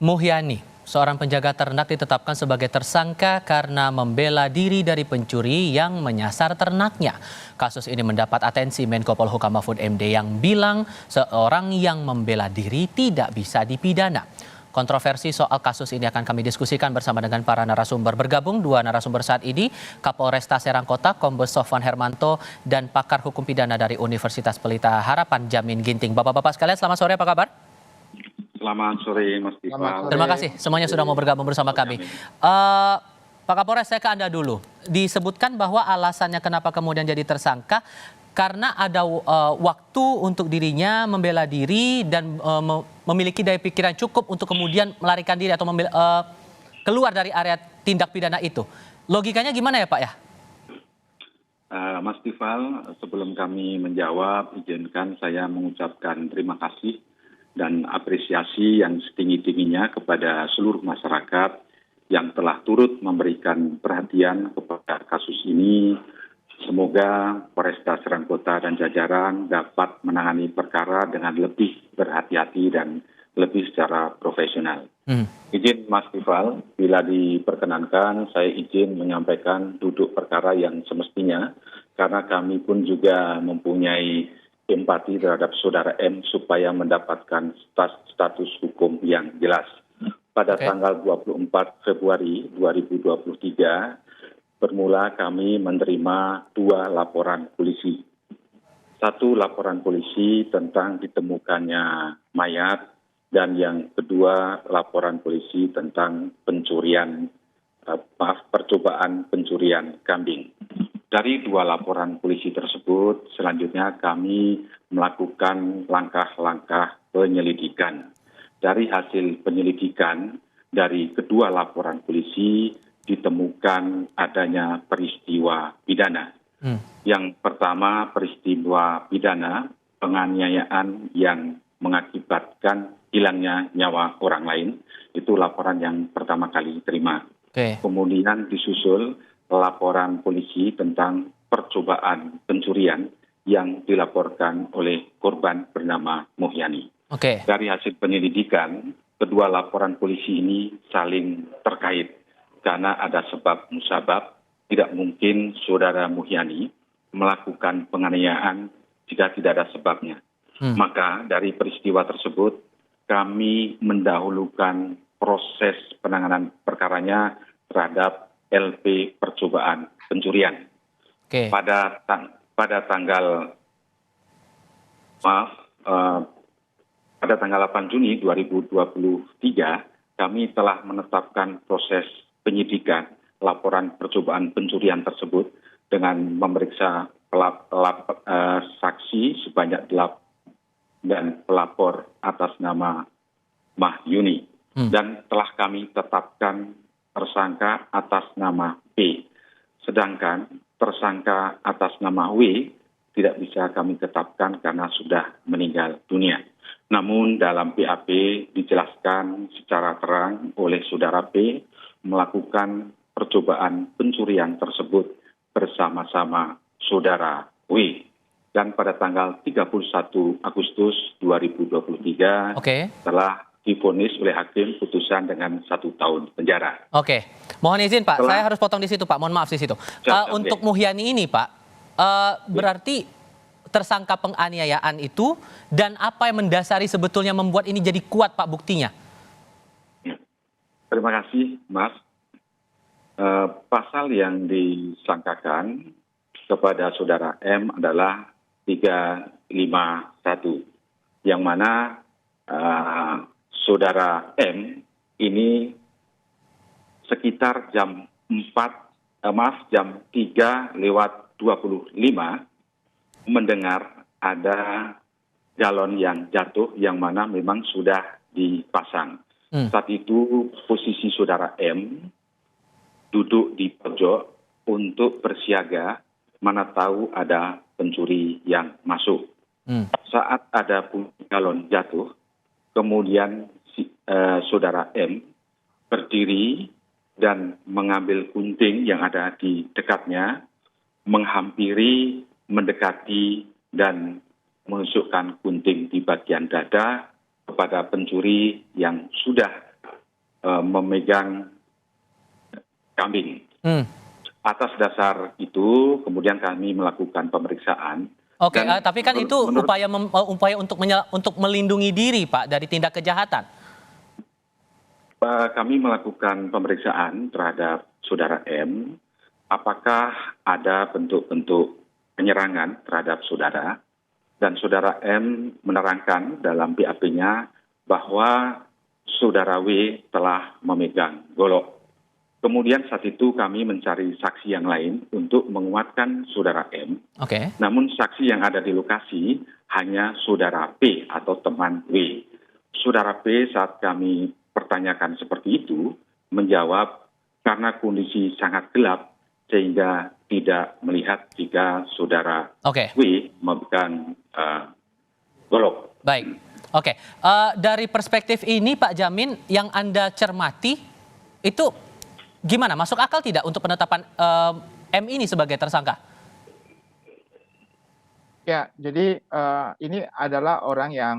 Muhyani, seorang penjaga ternak ditetapkan sebagai tersangka karena membela diri dari pencuri yang menyasar ternaknya. Kasus ini mendapat atensi Menko Polhukam Mahfud MD yang bilang seorang yang membela diri tidak bisa dipidana. Kontroversi soal kasus ini akan kami diskusikan bersama dengan para narasumber. Bergabung dua narasumber saat ini, Kapolresta Serangkota, Kombes Sofwan Hermanto, dan pakar hukum pidana dari Universitas Pelita Harapan, Jamin Ginting. Bapak-bapak sekalian, selamat sore, apa kabar? Selamat sore, Mas Tifal. Terima kasih semuanya sudah mau bergabung bersama kami. Pak Kapolres, saya ke Anda dulu. Disebutkan bahwa alasannya kenapa kemudian jadi tersangka karena ada waktu untuk dirinya membela diri dan memiliki daya pikiran cukup untuk kemudian melarikan diri atau keluar dari area tindak pidana itu. Logikanya gimana ya Pak ya? Mas Tifal, sebelum kami menjawab, izinkan saya mengucapkan terima kasih dan apresiasi yang setinggi-tingginya kepada seluruh masyarakat yang telah turut memberikan perhatian kepada kasus ini. Semoga Polresta Serangkota dan jajaran dapat menangani perkara dengan lebih berhati-hati dan lebih secara profesional. Izin Mas Tifal, bila diperkenankan saya izin menyampaikan duduk perkara yang semestinya, karena kami pun juga mempunyai empati terhadap saudara M supaya mendapatkan status hukum yang jelas. Pada tanggal 24 Februari 2023, bermula kami menerima dua laporan polisi. Satu laporan polisi tentang ditemukannya mayat, dan yang kedua laporan polisi tentang percobaan pencurian kambing. Dari dua laporan polisi tersebut, selanjutnya kami melakukan langkah-langkah penyelidikan. Dari hasil penyelidikan dari kedua laporan polisi ditemukan adanya peristiwa pidana. Yang pertama peristiwa pidana penganiayaan yang mengakibatkan hilangnya nyawa orang lain. Itu laporan yang pertama kali terima. Kemudian disusul laporan polisi tentang percobaan pencurian yang dilaporkan oleh korban bernama Muhyani. Dari hasil penyelidikan, kedua laporan polisi ini saling terkait karena ada sebab musabab. Tidak mungkin saudara Muhyani melakukan penganiayaan jika tidak ada sebabnya. Maka dari peristiwa tersebut kami mendahulukan proses penanganan perkaranya terhadap LP percobaan pencurian. Pada tanggal 8 Juni 2023 kami telah menetapkan proses penyidikan laporan percobaan pencurian tersebut dengan memeriksa saksi sebanyak 8 dan pelapor atas nama Mahyuni. Dan telah kami tetapkan tersangka atas nama P. Sedangkan tersangka atas nama W tidak bisa kami tetapkan karena sudah meninggal dunia. Namun dalam BAP dijelaskan secara terang oleh saudara P melakukan percobaan pencurian tersebut bersama-sama saudara W. Dan pada tanggal 31 Agustus 2023 telah divonis oleh hakim putusan dengan 1 tahun penjara. Mohon izin Pak, saya harus potong di situ Pak, mohon maaf di situ. Untuk Muhyani ini Pak, berarti tersangka penganiayaan itu dan apa yang mendasari sebetulnya membuat ini jadi kuat Pak buktinya? Terima kasih Mas. Pasal yang disangkakan kepada saudara M adalah 351, yang mana saudara M ini sekitar jam 3:25 mendengar ada galon yang jatuh yang mana memang sudah dipasang. Saat itu posisi saudara M duduk di pojok untuk bersiaga, mana tahu ada pencuri yang masuk. Saat ada galon jatuh, kemudian saudara M berdiri dan mengambil gunting yang ada di dekatnya, menghampiri, mendekati, dan menusukkan gunting di bagian dada kepada pencuri yang sudah memegang kambing. Hmm. Atas dasar itu kemudian kami melakukan pemeriksaan. Oke, Dan tapi kan itu upaya untuk melindungi diri, Pak, dari tindak kejahatan. Kami melakukan pemeriksaan terhadap saudara M. Apakah ada bentuk-bentuk penyerangan terhadap saudara? Dan saudara M menerangkan dalam BAP-nya bahwa saudara W telah memegang golok. Kemudian saat itu kami mencari saksi yang lain untuk menguatkan saudara M. Oke. Namun saksi yang ada di lokasi hanya saudara P atau teman W. Saudara P saat kami pertanyakan seperti itu menjawab karena kondisi sangat gelap sehingga tidak melihat jika saudara W memegang golok. Baik. Oke. Dari perspektif ini Pak Jamin yang Anda cermati itu gimana? Masuk akal tidak untuk penetapan M ini sebagai tersangka? Ya, jadi ini adalah orang yang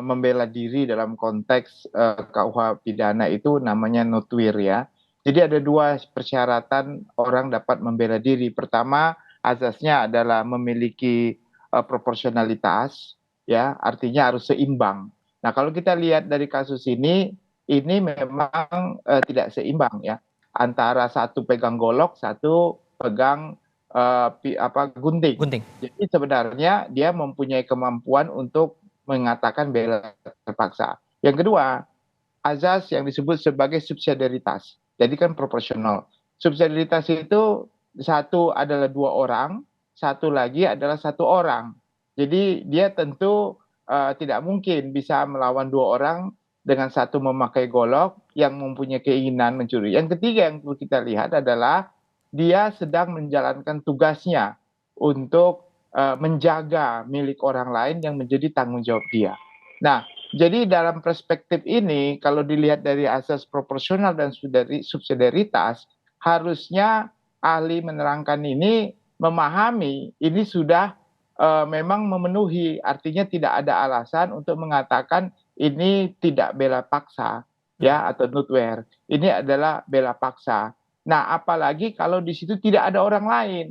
membela diri dalam konteks KUH pidana itu namanya nutwir ya. Jadi ada dua persyaratan orang dapat membela diri. Pertama, azasnya adalah memiliki proporsionalitas, ya, artinya harus seimbang. Nah, kalau kita lihat dari kasus ini memang tidak seimbang ya, antara satu pegang golok, satu pegang gunting. Jadi sebenarnya dia mempunyai kemampuan untuk mengatakan bela terpaksa. Yang kedua, azas yang disebut sebagai subsidiaritas. Jadi kan proporsional. Subsidiaritas itu satu adalah dua orang, satu lagi adalah satu orang. Jadi dia tentu tidak mungkin bisa melawan dua orang dengan satu memakai golok yang mempunyai keinginan mencuri. Yang ketiga yang perlu kita lihat adalah dia sedang menjalankan tugasnya untuk menjaga milik orang lain yang menjadi tanggung jawab dia. Nah, jadi dalam perspektif ini, kalau dilihat dari asas proporsional dan subsidiaritas, harusnya ahli menerangkan ini memahami ini sudah memang memenuhi, artinya tidak ada alasan untuk mengatakan ini tidak bela paksa, ya, atau nutwer. Ini adalah bela paksa. Nah, apalagi kalau di situ tidak ada orang lain.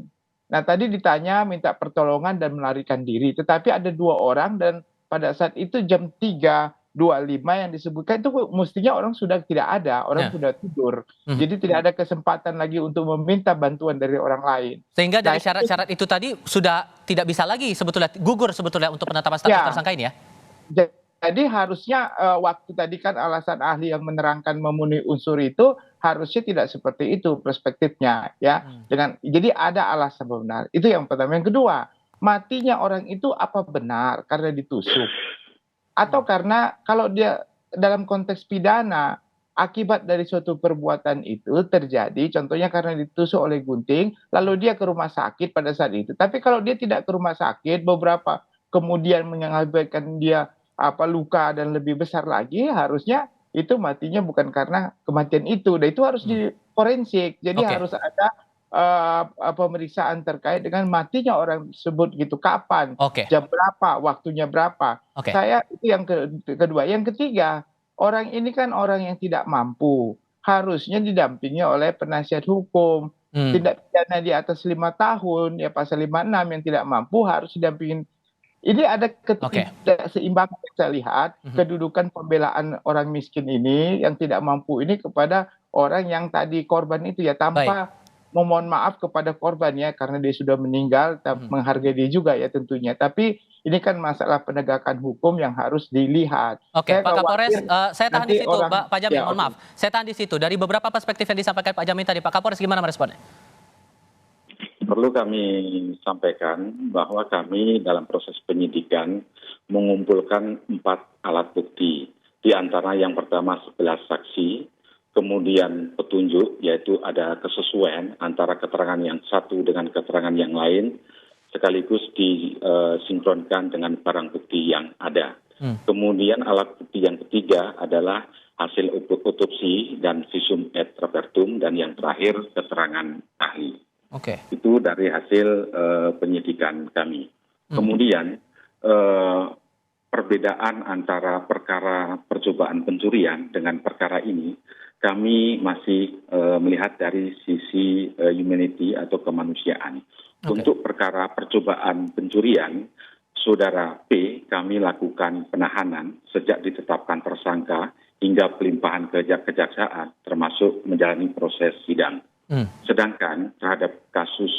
Nah, tadi ditanya minta pertolongan dan melarikan diri, tetapi ada dua orang dan pada saat itu jam 3.25 yang disebutkan itu mestinya orang sudah tidak ada, orang sudah tidur. Jadi tidak ada kesempatan lagi untuk meminta bantuan dari orang lain. Sehingga dari syarat-syarat itu tadi sudah tidak bisa lagi sebetulnya, gugur sebetulnya untuk penetapan status tersangka ini ya? Jadi harusnya waktu tadi kan alasan ahli yang menerangkan memenuhi unsur itu harusnya tidak seperti itu perspektifnya ya. Jadi ada alasan benar. Itu yang pertama. Yang kedua, matinya orang itu apa benar karena ditusuk atau karena kalau dia dalam konteks pidana akibat dari suatu perbuatan itu terjadi, contohnya karena ditusuk oleh gunting lalu dia ke rumah sakit pada saat itu. Tapi kalau dia tidak ke rumah sakit beberapa kemudian mengakibatkan dia luka dan lebih besar lagi, harusnya itu matinya bukan karena kematian itu. Dan itu harus di forensik. Jadi harus ada pemeriksaan terkait dengan matinya orang tersebut gitu. Kapan, jam berapa, waktunya berapa. Saya itu yang kedua. Yang ketiga, orang ini kan orang yang tidak mampu. Harusnya didampingi oleh penasihat hukum. Tindak pidana di atas 5 tahun, ya pasal 56 yang tidak mampu harus didampingin. Ini ada ketidakseimbangan yang saya lihat, kedudukan pembelaan orang miskin ini yang tidak mampu ini kepada orang yang tadi korban itu ya, tanpa memohon maaf kepada korban ya, karena dia sudah meninggal, menghargai dia juga ya tentunya. Tapi ini kan masalah penegakan hukum yang harus dilihat. Pak Kapolres, saya tahan di situ, Pak Jamin, mohon maaf. Saya tahan di situ. Dari beberapa perspektif yang disampaikan Pak Jamin tadi, Pak Kapolres gimana meresponnya? Perlu kami sampaikan bahwa kami dalam proses penyidikan mengumpulkan 4 alat bukti. Di antara yang pertama 11 saksi, kemudian petunjuk, yaitu ada kesesuaian antara keterangan yang satu dengan keterangan yang lain, sekaligus disinkronkan dengan barang bukti yang ada. Kemudian alat bukti yang ketiga adalah hasil otopsi dan visum et repertum, dan yang terakhir keterangan ahli. Itu dari hasil penyidikan kami. Kemudian perbedaan antara perkara percobaan pencurian dengan perkara ini, kami masih melihat dari sisi humanity atau kemanusiaan. Untuk perkara percobaan pencurian, Saudara P kami lakukan penahanan sejak ditetapkan tersangka hingga pelimpahan ke kejaksaan, termasuk menjalani proses sidang. Sedangkan terhadap kasus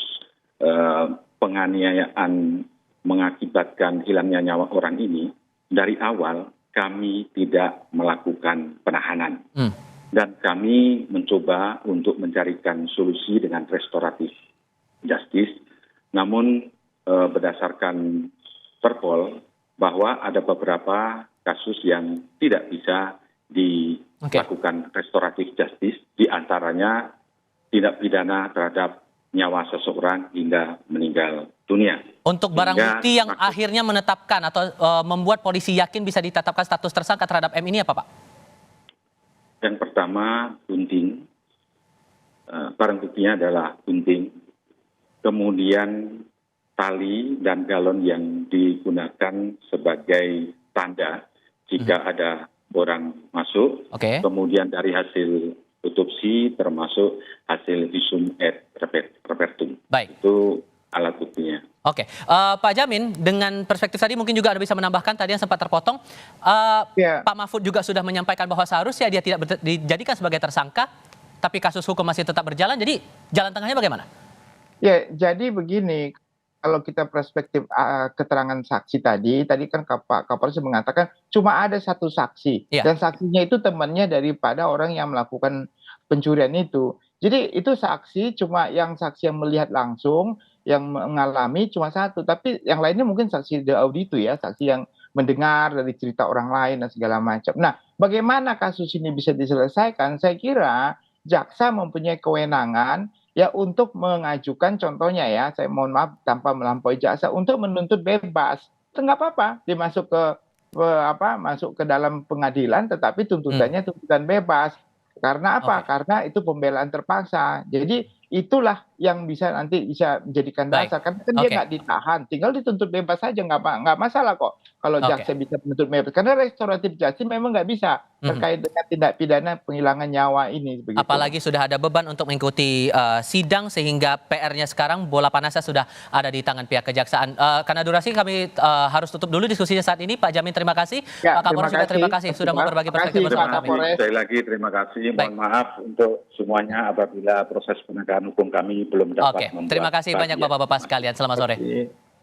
penganiayaan mengakibatkan hilangnya nyawa orang ini, dari awal kami tidak melakukan penahanan. Dan kami mencoba untuk mencarikan solusi dengan restoratif justice. Namun berdasarkan Perpol bahwa ada beberapa kasus yang tidak bisa dilakukan restoratif justice, diantaranya tindak pidana terhadap nyawa seseorang hingga meninggal dunia. Untuk barang bukti yang akhirnya menetapkan atau membuat polisi yakin bisa ditetapkan status tersangka terhadap M ini apa, Pak? Yang pertama, gunting. Barang buktinya adalah gunting. Kemudian tali dan galon yang digunakan sebagai tanda jika ada orang masuk. Kemudian dari hasil otopsi termasuk hasil visum et repertum. Baik. Itu alat buktinya. Oke, Pak Jamin, dengan perspektif tadi mungkin juga ada bisa menambahkan tadi yang sempat terpotong. Pak Mahfud juga sudah menyampaikan bahwa seharusnya dia tidak dijadikan sebagai tersangka, tapi kasus hukum masih tetap berjalan. Jadi jalan tengahnya bagaimana? Ya, jadi begini. Kalau kita perspektif keterangan saksi tadi kan Pak Kapolres mengatakan cuma ada satu saksi. Dan saksinya itu temannya daripada orang yang melakukan pencurian itu. Jadi itu saksi cuma yang saksi yang melihat langsung, yang mengalami cuma satu. Tapi yang lainnya mungkin saksi de auditu ya, saksi yang mendengar dari cerita orang lain dan segala macam. Nah, bagaimana kasus ini bisa diselesaikan? Saya kira jaksa mempunyai kewenangan ya untuk mengajukan contohnya ya, saya mohon maaf tanpa melampaui jaksa untuk menuntut bebas. Itu nggak apa-apa, dimasuk masuk ke dalam pengadilan, tetapi tuntutannya tuntutan bebas. Karena apa? Karena itu pembelaan terpaksa. Jadi itulah yang nanti bisa menjadikan dasar. Karena kan dia nggak ditahan, tinggal dituntut bebas saja, nggak masalah kok. Kalau jaksa bisa menuntut bebas, karena restoratif justice memang nggak bisa terkait dengan tindak pidana penghilangan nyawa ini. Begitu. Apalagi sudah ada beban untuk mengikuti sidang, sehingga PR-nya sekarang bola panasnya sudah ada di tangan pihak kejaksaan. Karena durasi kami harus tutup dulu diskusinya saat ini. Pak Jamin, terima kasih. Pak Kapolres juga terima kasih sudah mau berbagi perspektif bersama kami. Sekali lagi terima kasih. Mohon maaf untuk semuanya apabila proses penegakan hukum kami belum dapat membuat terima kasih banyak Bapak-Bapak sekalian. Selamat sore.